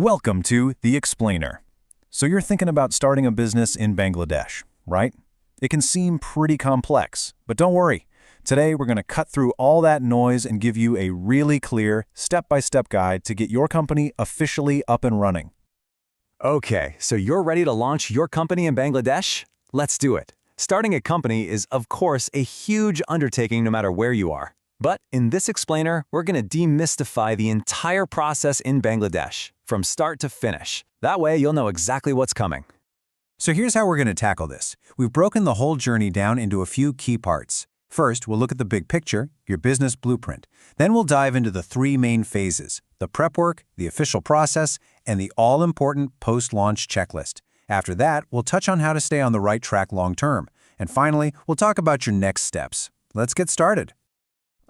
Welcome to The Explainer. So you're thinking about starting a business in Bangladesh, right? It can seem pretty complex, but don't worry. Today we're going to cut through all that noise and give you a really clear, step-by-step guide to get your company officially up and running. Okay, so you're ready to launch your company in Bangladesh? Let's do it. Starting a company is, of course, a huge undertaking no matter where you are. But in this explainer, we're going to demystify the entire process in Bangladesh, from start to finish. That way, you'll know exactly what's coming. So here's how we're going to tackle this. We've broken the whole journey down into a few key parts. First, we'll look at the big picture, your business blueprint. Then we'll dive into the three main phases: the prep work, the official process, and the all-important post-launch checklist. After that, we'll touch on how to stay on the right track long-term. And finally, we'll talk about your next steps. Let's get started.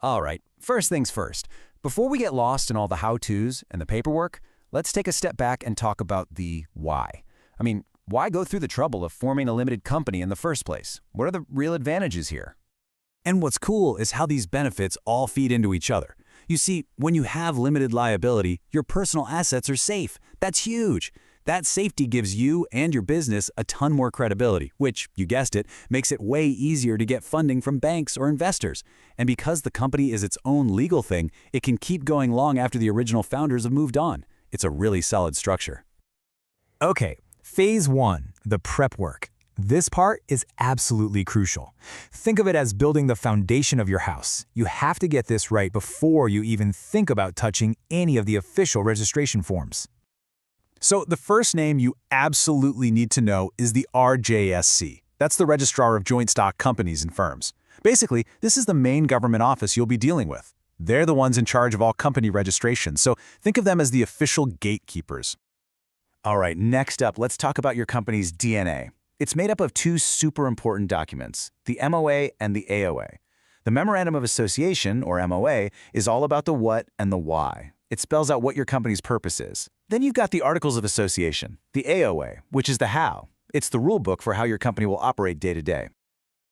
All right, first things first. Before we get lost in all the how-tos and the paperwork, let's take a step back and talk about the why. Why go through the trouble of forming a limited company in the first place? What are the real advantages here? And what's cool is how these benefits all feed into each other. You see, when you have limited liability, your personal assets are safe. That's huge. That safety gives you and your business a ton more credibility, which, you guessed it, makes it way easier to get funding from banks or investors. And because the company is its own legal thing, it can keep going long after the original founders have moved on. It's a really solid structure. Okay, phase one, the prep work. This part is absolutely crucial. Think of it as building the foundation of your house. You have to get this right before you even think about touching any of the official registration forms. So the first name you absolutely need to know is the RJSC. That's the Registrar of Joint Stock Companies and Firms. Basically, this is the main government office you'll be dealing with. They're the ones in charge of all company registrations, so think of them as the official gatekeepers. All right, next up, let's talk about your company's DNA. It's made up of two super important documents, the MOA and the AOA. The Memorandum of Association, or MOA, is all about the what and the why. It spells out what your company's purpose is. Then you've got the Articles of Association, the AOA, which is the how. It's the rule book for how your company will operate day to day.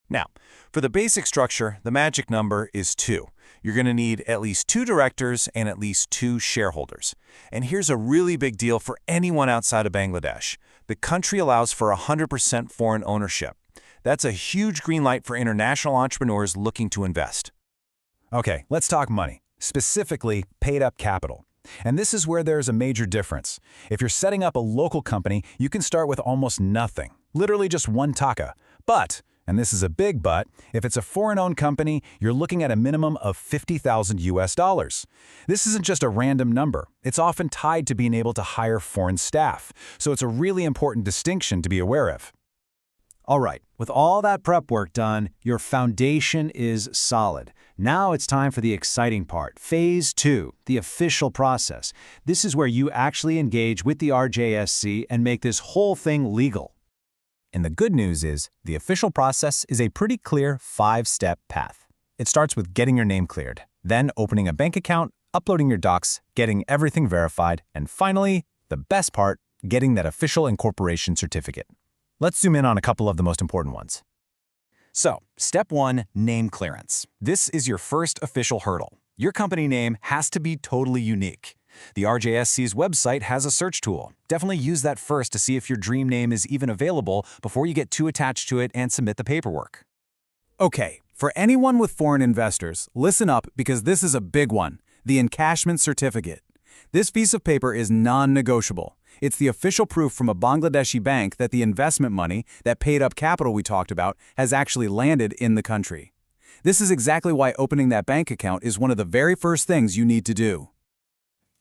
Now, for the basic structure, the magic number is 2. You're going to need at least 2 directors and at least 2 shareholders. And here's a really big deal for anyone outside of Bangladesh. The country allows for 100% foreign ownership. That's a huge green light for international entrepreneurs looking to invest. Okay, let's talk money, specifically paid-up capital. And this is where there's a major difference. If you're setting up a local company, you can start with almost nothing, literally just 1 taka. But, and this is a big but, if it's a foreign-owned company, you're looking at a minimum of $50,000 US. This isn't just a random number. It's often tied to being able to hire foreign staff, so it's a really important distinction to be aware of. All right, with all that prep work done, your foundation is solid. Now it's time for the exciting part, phase 2, the official process. This is where you actually engage with the RJSC and make this whole thing legal. And the good news is, the official process is a pretty clear 5-step path. It starts with getting your name cleared, then opening a bank account, uploading your docs, getting everything verified, and finally, the best part, getting that official incorporation certificate. Let's zoom in on a couple of the most important ones. So, step 1, name clearance. This is your first official hurdle. Your company name has to be totally unique. The RJSC's website has a search tool. Definitely use that first to see if your dream name is even available before you get too attached to it and submit the paperwork. Okay, for anyone with foreign investors, listen up because this is a big one, the encashment certificate. This piece of paper is non-negotiable. It's the official proof from a Bangladeshi bank that the investment money, that paid-up capital we talked about, has actually landed in the country. This is exactly why opening that bank account is one of the very first things you need to do.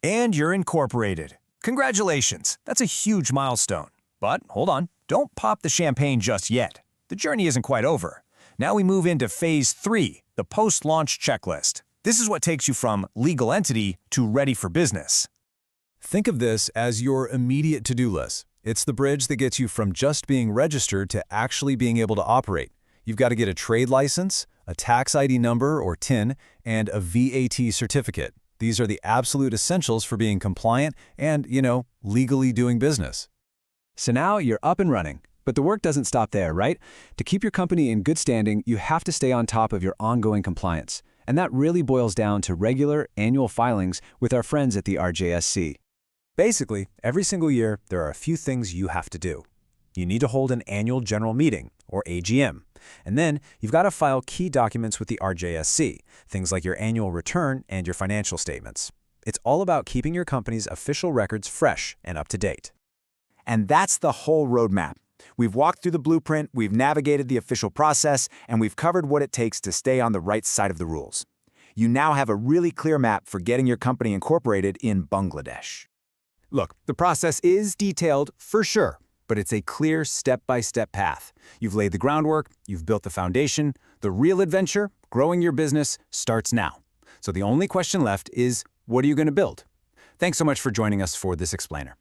And you're incorporated. Congratulations, that's a huge milestone. But hold on, don't pop the champagne just yet. The journey isn't quite over. Now we move into phase 3, the post-launch checklist. This is what takes you from legal entity to ready for business. Think of this as your immediate to-do list. It's the bridge that gets you from just being registered to actually being able to operate. You've got to get a trade license, a tax ID number or TIN, and a VAT certificate. These are the absolute essentials for being compliant and, legally doing business. So now you're up and running. But the work doesn't stop there, right? To keep your company in good standing, you have to stay on top of your ongoing compliance. And that really boils down to regular annual filings with our friends at the RJSC. Basically, every single year, there are a few things you have to do. You need to hold an annual general meeting, or AGM. And then you've got to file key documents with the RJSC, things like your annual return and your financial statements. It's all about keeping your company's official records fresh and up to date. And that's the whole roadmap. We've walked through the blueprint, we've navigated the official process, and we've covered what it takes to stay on the right side of the rules. You now have a really clear map for getting your company incorporated in Bangladesh. Look, the process is detailed for sure, but it's a clear step-by-step path. You've laid the groundwork, you've built the foundation. The real adventure, growing your business, starts now. So the only question left is, what are you going to build? Thanks so much for joining us for this explainer.